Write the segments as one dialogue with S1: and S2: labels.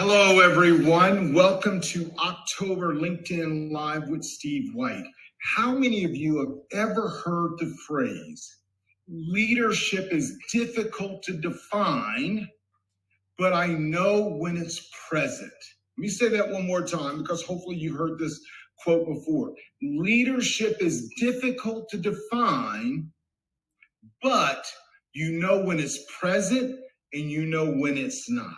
S1: Hello, everyone. Welcome to October LinkedIn Live with Steve White. How many of you have ever heard the phrase, leadership is difficult to define, but I know when it's present? Let me say that one more time because hopefully you heard this quote before. Leadership is difficult to define, but you know when it's present and you know when it's not.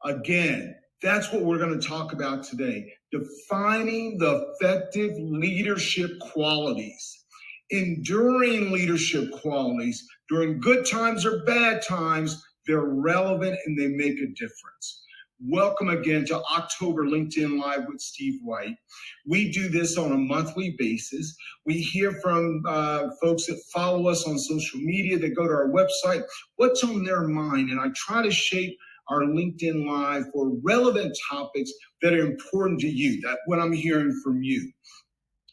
S1: Again, that's what we're going to talk about today. Defining the effective leadership qualities, enduring leadership qualities. During good times or bad times, they're relevant and they make a difference. Welcome again to October LinkedIn Live with Steve White. We do this on a monthly basis. We hear from folks that follow us on social media, that go to our website, what's on their mind, and I try to shape our LinkedIn Live for relevant topics that are important to you. That's what I'm hearing from you.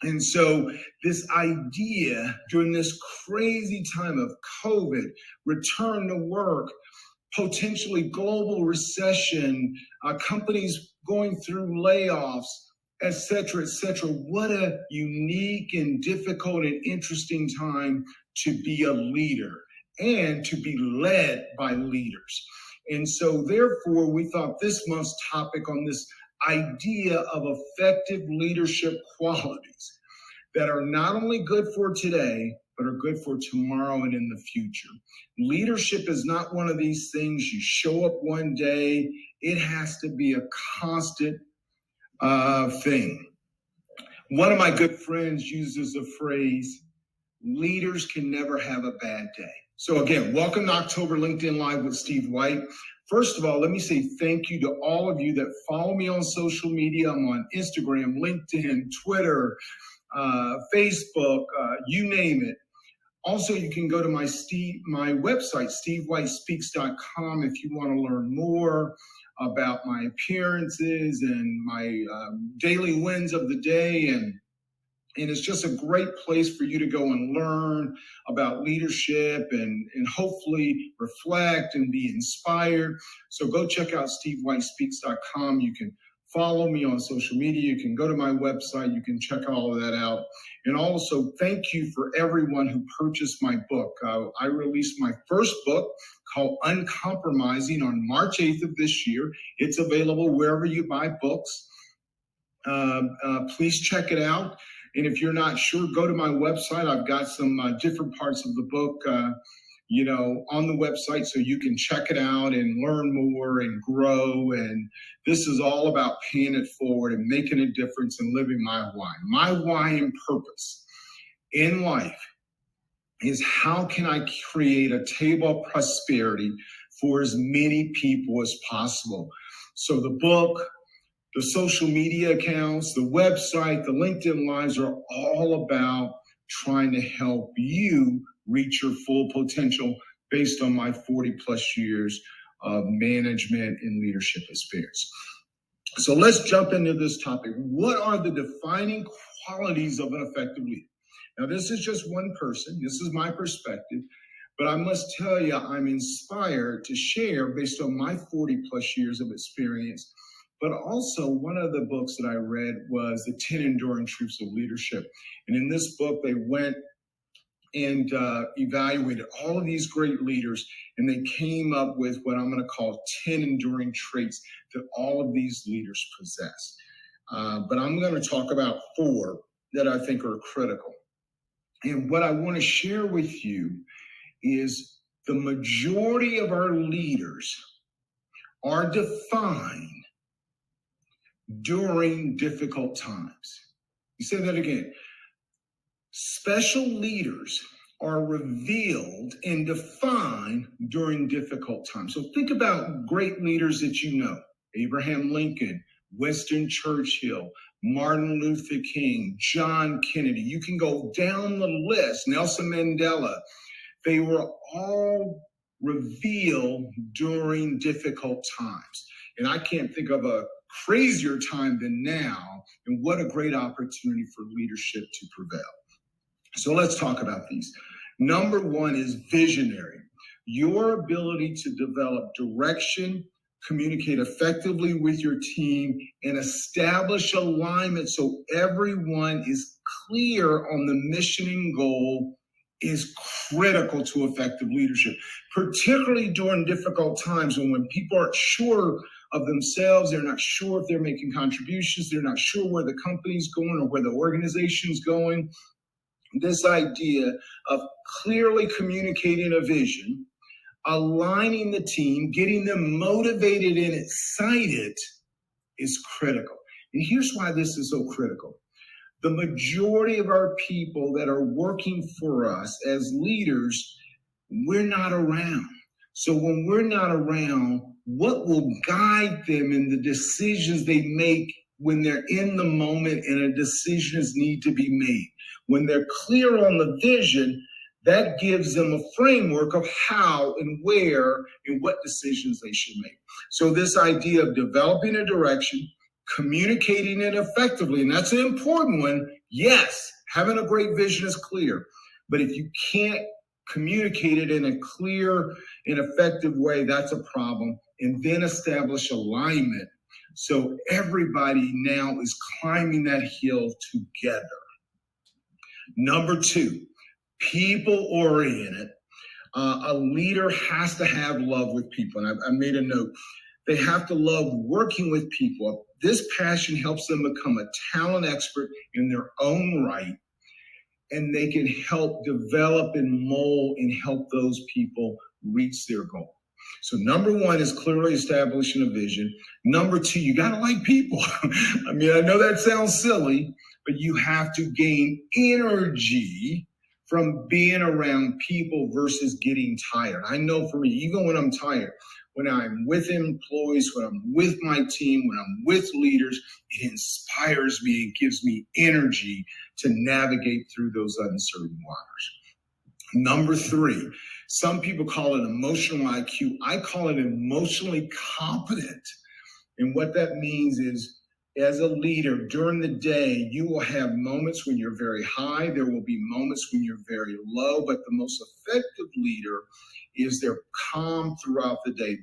S1: And so this idea during this crazy time of COVID, return to work, potentially global recession, companies going through layoffs, et cetera, what a unique and difficult and interesting time to be a leader and to be led by leaders. And so therefore, we thought this month's topic on this idea of effective leadership qualities that are not only good for today, but are good for tomorrow and in the future. Leadership is not one of these things you show up one day. It has to be a constant thing. One of my good friends uses the phrase, leaders can never have a bad day. So again, welcome to October LinkedIn Live with Steve White. First of all, let me say thank you to all of you that follow me on social media. I'm on Instagram, LinkedIn, Twitter, Facebook, you name it. Also, you can go to my website, stevewhitespeaks.com, if you want to learn more about my appearances and my daily wins of the day. And it's just a great place for you to go and learn about leadership and hopefully reflect and be inspired. So go check out stevewhitespeaks.com. You can follow me on social media. You can go to my website. You can check all of that out. And also, thank you for everyone who purchased my book. I released my first book called Uncompromising on March 8th of this year. It's available wherever you buy books. Please check it out. And if you're not sure, go to my website. I've got some different parts of the book, on the website so you can check it out and learn more and grow. And this is all about paying it forward and making a difference and living my why. My why and purpose in life is how can I create a table of prosperity for as many people as possible? So the book, the social media accounts, the website, the LinkedIn Lives are all about trying to help you reach your full potential based on my 40 plus years of management and leadership experience. So let's jump into this topic. What are the defining qualities of an effective leader? Now, this is just one person. This is my perspective. But I must tell you, I'm inspired to share based on my 40 plus years of experience. But also, one of the books that I read was The 10 Enduring Truths of Leadership. And in this book, they went and evaluated all of these great leaders, and they came up with what I'm going to call 10 enduring traits that all of these leaders possess. But I'm going to talk about 4 that I think are critical. And what I want to share with you is the majority of our leaders are defined during difficult times. You say that again. Special leaders are revealed and defined during difficult times. So think about great leaders that you know. Abraham Lincoln, Winston Churchill, Martin Luther King, John Kennedy. You can go down the list. Nelson Mandela. They were all revealed during difficult times. And I can't think of a crazier time than now, and what a great opportunity for leadership to prevail. So let's talk about these. Number 1 is visionary. Your ability to develop direction, communicate effectively with your team, and establish alignment so everyone is clear on the mission and goal is critical to effective leadership, particularly during difficult times when people aren't sure of themselves, they're not sure if they're making contributions, they're not sure where the company's going or where the organization's going. This idea of clearly communicating a vision, aligning the team, getting them motivated and excited is critical. And here's why this is so critical. The majority of our people that are working for us as leaders, we're not around. So when we're not around, what will guide them in the decisions they make when they're in the moment and a decisions need to be made? When they're clear on the vision, that gives them a framework of how and where and what decisions they should make. So this idea of developing a direction, communicating it effectively, and that's an important one. Yes, having a great vision is clear, but if you can't communicate it in a clear and effective way, that's a problem. And then establish alignment so everybody now is climbing that hill together. Number two, people-oriented. A leader has to have love with people. And I made a note. They have to love working with people. This passion helps them become a talent expert in their own right, and they can help develop and mold and help those people reach their goal. So number one is clearly establishing a vision. Number two, you got to like people. I mean, I know that sounds silly, but you have to gain energy from being around people versus getting tired. I know for me, even when I'm tired, when I'm with employees, when I'm with my team, when I'm with leaders, it inspires me and gives me energy to navigate through those uncertain waters. Number three, some people call it emotional IQ. I call it emotionally competent. And what that means is, as a leader, during the day, you will have moments when you're very high. There will be moments when you're very low. But the most effective leader is they're calm throughout the day.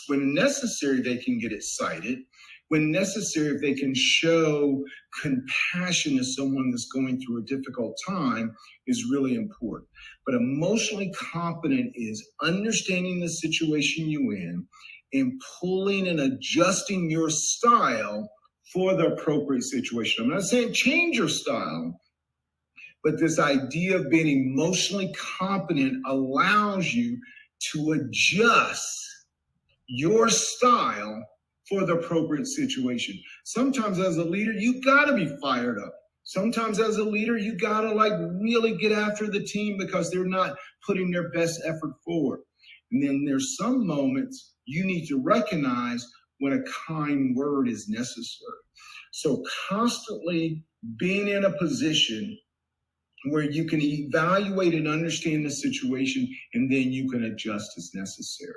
S1: When necessary, they can get excited. When necessary, if they can show compassion to someone that's going through a difficult time is really important. But emotionally competent is understanding the situation you're in and pulling and adjusting your style for the appropriate situation. I'm not saying change your style, but this idea of being emotionally competent allows you to adjust your style for the appropriate situation. Sometimes as a leader, you gotta be fired up. Sometimes as a leader, you gotta really get after the team because they're not putting their best effort forward. And then there's some moments you need to recognize when a kind word is necessary. So constantly being in a position where you can evaluate and understand the situation, and then you can adjust as necessary.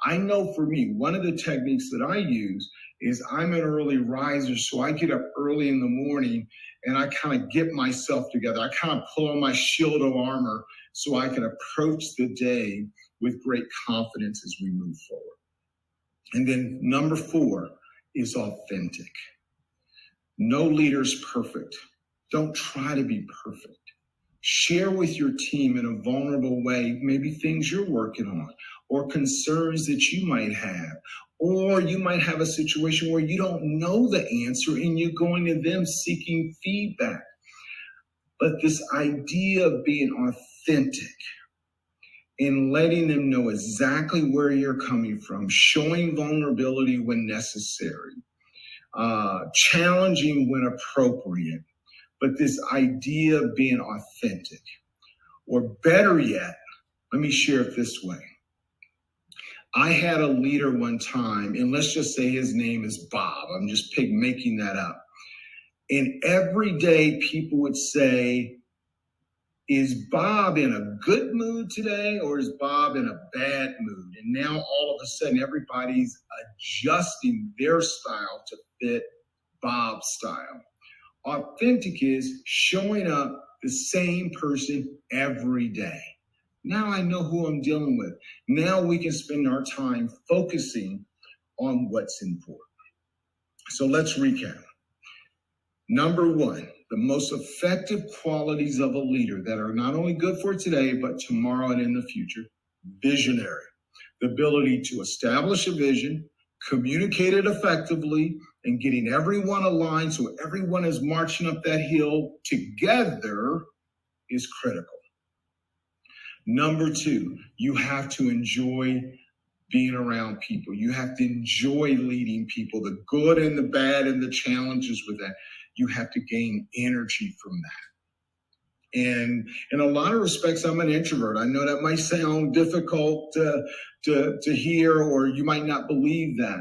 S1: I know for me, one of the techniques that I use is I'm an early riser, so I get up early in the morning and I kind of get myself together. I kind of pull on my shield of armor so I can approach the day with great confidence as we move forward. And then number four is authentic. No leader is perfect. Don't try to be perfect. Share with your team in a vulnerable way, maybe things you're working on or concerns that you might have. Or you might have a situation where you don't know the answer and you're going to them seeking feedback. But this idea of being authentic and letting them know exactly where you're coming from, showing vulnerability when necessary, challenging when appropriate, but this idea of being authentic. Or better yet, let me share it this way. I had a leader one time, and let's just say his name is Bob. I'm just making that up. And every day people would say, is Bob in a good mood today or is Bob in a bad mood? And now all of a sudden everybody's adjusting their style to fit Bob's style. Authentic is showing up the same person every day. Now I know who I'm dealing with. Now we can spend our time focusing on what's important. So let's recap. Number one, the most effective qualities of a leader that are not only good for today, but tomorrow and in the future: visionary, the ability to establish a vision, communicate it effectively, and getting everyone aligned so everyone is marching up that hill together is critical. Number two, you have to enjoy being around people. You have to enjoy leading people, the good and the bad and the challenges with that. You have to gain energy from that. And in a lot of respects, I'm an introvert. I know that might sound difficult to hear, or you might not believe that,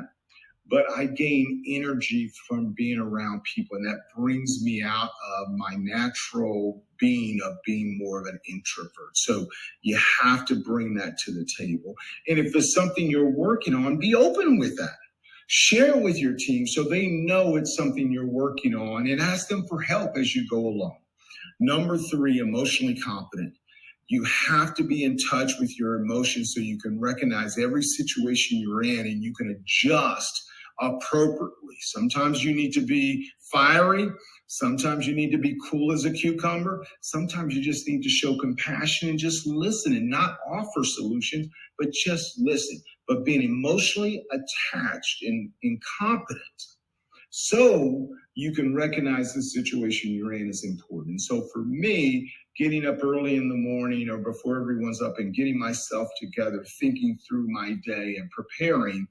S1: but I gain energy from being around people, and that brings me out of my natural being of being more of an introvert. So you have to bring that to the table. And if there's something you're working on, be open with that. Share with your team so they know it's something you're working on, and ask them for help as you go along. Number three, emotionally competent. You have to be in touch with your emotions so you can recognize every situation you're in and you can adjust appropriately. Sometimes you need to be fiery. Sometimes you need to be cool as a cucumber. Sometimes you just need to show compassion and just listen and not offer solutions, but just listen. But being emotionally attached and incompetent so you can recognize the situation you're in is important. So for me, getting up early in the morning or before everyone's up and getting myself together, thinking through my day and preparing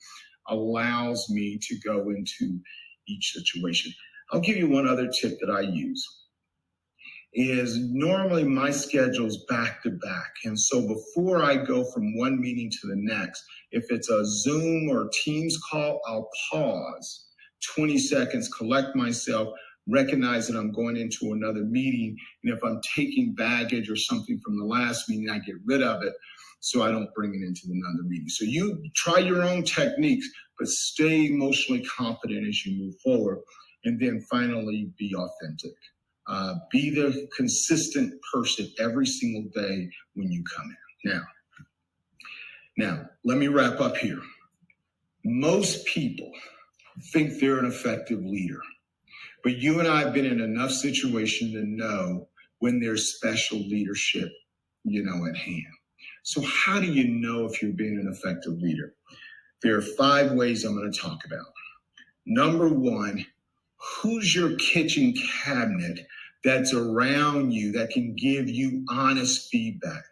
S1: allows me to go into each situation. I'll give you one other tip that I use. Is normally my schedule's back to back. And so before I go from one meeting to the next, if it's a Zoom or Teams call, I'll pause 20 seconds, collect myself, recognize that I'm going into another meeting. And if I'm taking baggage or something from the last meeting, I get rid of it so I don't bring it into another meeting. So you try your own techniques, but stay emotionally competent as you move forward. And then finally, be authentic. Be the consistent person every single day when you come in. Now, let me wrap up here. Most people think they're an effective leader, but you and I have been in enough situations to know when there's special leadership, at hand. So how do you know if you're being an effective leader? There are 5 ways I'm going to talk about. Number one, who's your kitchen cabinet that's around you that can give you honest feedback?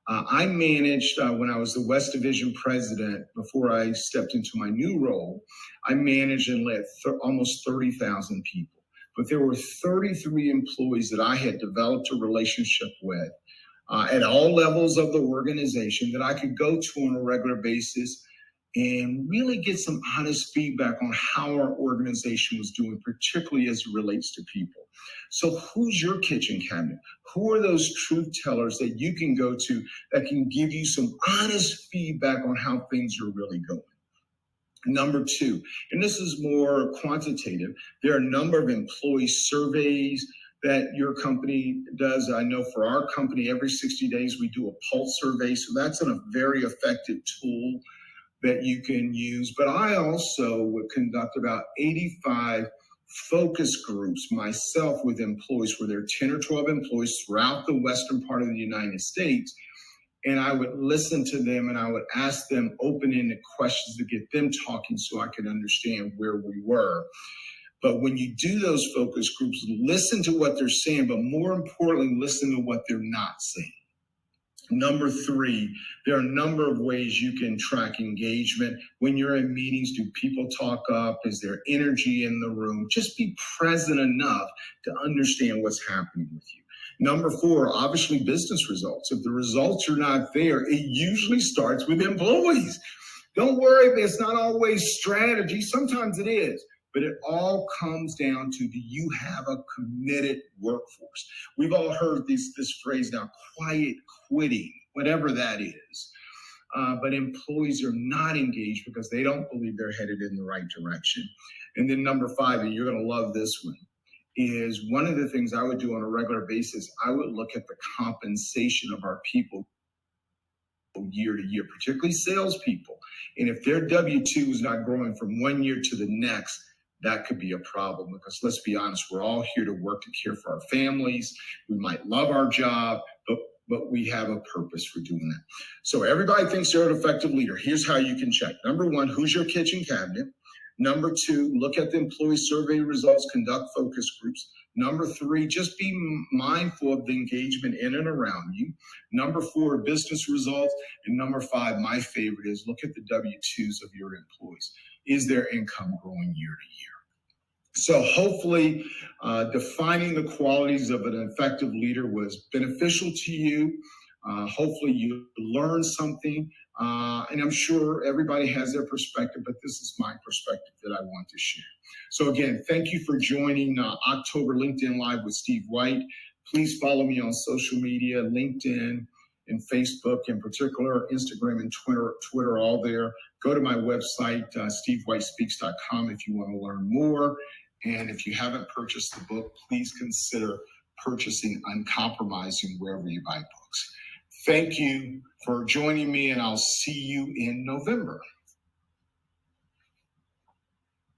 S1: I managed, when I was the West Division president, before I stepped into my new role, I managed and led almost 30,000 people. But there were 33 employees that I had developed a relationship with at all levels of the organization that I could go to on a regular basis and really get some honest feedback on how our organization was doing, particularly as it relates to people. So who's your kitchen cabinet? Who are those truth tellers that you can go to that can give you some honest feedback on how things are really going? Number 2, and this is more quantitative, there are a number of employee surveys that your company does. I know for our company, every 60 days we do a pulse survey. So that's a very effective tool that you can use. But I also would conduct about 85 focus groups myself with employees, where there are 10 or 12 employees throughout the western part of the United States. And I would listen to them and I would ask them open-ended questions to get them talking so I could understand where we were. But when you do those focus groups, listen to what they're saying, but more importantly, listen to what they're not saying. Number 3, there are a number of ways you can track engagement. When you're in meetings, do people talk up? Is there energy in the room? Just be present enough to understand what's happening with you. Number 4, obviously business results. If the results are not there, it usually starts with employees. Don't worry, it's not always strategy. Sometimes it is. But it all comes down to, do you have a committed workforce? We've all heard this phrase now, quiet quitting, whatever that is. But employees are not engaged because they don't believe they're headed in the right direction. And then number 5, and you're going to love this one, is one of the things I would do on a regular basis. I would look at the compensation of our people. year to year, particularly salespeople. And if their W-2 is not growing from one year to the next, that could be a problem, because let's be honest, we're all here to work to care for our families. We might love our job, but we have a purpose for doing that. So everybody thinks they're an effective leader. Here's how you can check. Number one, who's your kitchen cabinet? Number two, look at the employee survey results, conduct focus groups. Number three, just be mindful of the engagement in and around you. Number four, business results. And number five, my favorite, is look at the W-2s of your employees. Is their income growing year to year? So hopefully defining the qualities of an effective leader was beneficial to you. Hopefully you learned something. And I'm sure everybody has their perspective, but this is my perspective that I want to share. So again, thank you for joining October LinkedIn Live with Steve White. Please follow me on social media, LinkedIn and Facebook in particular, Instagram and Twitter, all there. Go to my website, stevewhitespeaks.com, if you want to learn more. And if you haven't purchased the book, please consider purchasing Uncompromising wherever you buy books. Thank you for joining me, and I'll see you in November.